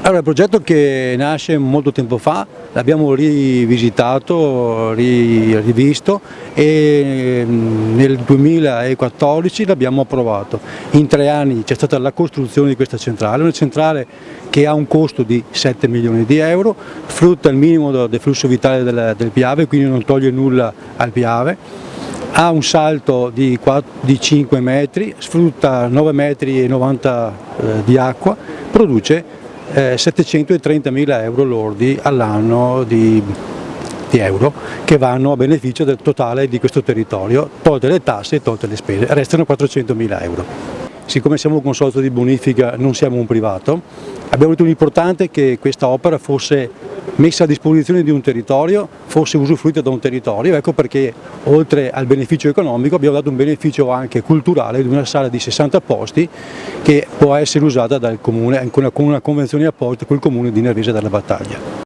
Allora, il progetto che nasce molto tempo fa, l'abbiamo rivisitato, rivisto e nel 2014 l'abbiamo approvato. In 3 anni c'è stata la costruzione di questa centrale, una centrale che ha un costo di 7 milioni di euro, sfrutta il minimo del flusso vitale del Piave, quindi non toglie nulla al Piave. Ha un salto di 5 metri, sfrutta 9,90 metri di acqua, produce 730.000 euro lordi all'anno di euro che vanno a beneficio del totale di questo territorio, tolte le tasse e tolte le spese, restano 400.000 euro. Siccome siamo un consorzio di bonifica, non siamo un privato, abbiamo ritenuto importante che questa opera fosse messa a disposizione di un territorio, fosse usufruita da un territorio, ecco perché oltre al beneficio economico abbiamo dato un beneficio anche culturale di una sala di 60 posti che può essere usata dal comune con una convenzione apposita col comune di Nervesa della Battaglia.